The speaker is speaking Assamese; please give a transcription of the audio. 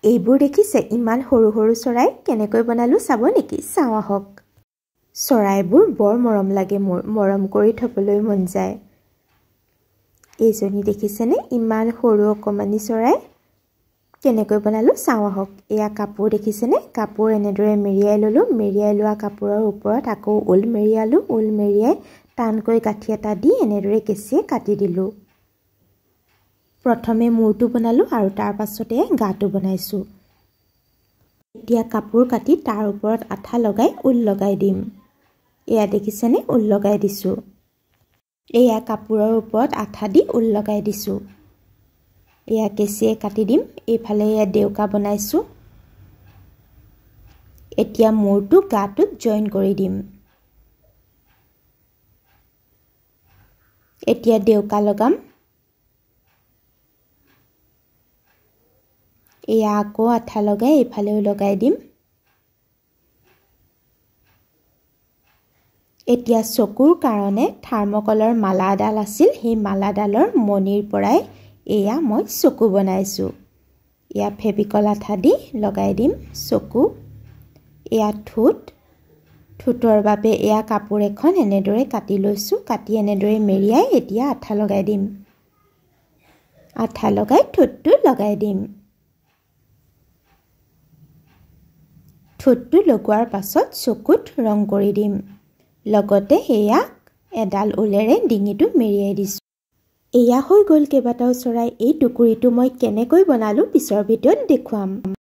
এইবোৰ দেখিছে ইমান সৰু সৰু চৰাই কেনেকৈ বনালো চাব নেকি চাও আহক চৰাইবোৰ বৰ মৰম লাগে মোৰ মৰম কৰি থবলৈ মন যায় এইজনী দেখিছেনে ইমান সৰু অকমানি চৰাই কেনেকৈ বনালো চাও আহক এয়া কাপোৰ দেখিছেনে কাপোৰ এনেদৰে মেৰিয়াই ললো মেৰিয়াই লোৱা কাপোৰৰ ওপৰত আকৌ উল মেৰিয়ালো উল মেৰিয়াই টানকৈ কাঠি এটা দি এনেদৰে কেঁচিয়ে কাটি দিলো প্ৰথমে মূৰটো বনালো আৰু তাৰ পাছতে গাটো বনাইছো এতিয়া কাপোৰ কাটি তাৰ ওপৰত আঠা লগাই উল লগাই দিম এয়া দেখিছেনে উল লগাই দিছো এয়া কাপোৰৰ ওপৰত আঠা দি উল লগাই দিছো এয়া কেঁচিয়ে কাটি দিম এইফালে এয়া দেউকা বনাইছো এতিয়া মূৰটো গাটোত জয়েন কৰি দিম এতিয়া দেউকা লগাম এয়া আকৌ আঠা লগাই এইফালেও লগাই দিম এতিয়া চকুৰ কাৰণে থাৰ্মকলৰ মালাডাল আছিল সেই মালাডালৰ মণিৰ পৰাই এয়া মই চকু বনাইছো এয়া ফেভিকল আঠা দি লগাই দিম চকু এয়া ঠুটৰ বাবে এয়া কাপোৰ এখন এনেদৰে কাটি লৈছো কাটি এনেদৰে মেৰিয়াই এতিয়া আঠা লগাই দিম আঠা লগাই ঠুটটো লগাই দিম ঠুটটো লগোৱাৰ পাছত চকুত ৰং কৰি দিম লগতে এয়া এডাল উলেৰে ডিঙিটো মেৰিয়াই দিছো এয়া হৈ গ'ল কেইবাটাও চৰাই এই টুকুৰিটো মই কেনেকৈ বনালো পিছৰ ভিডিঅ'ত দেখুৱাম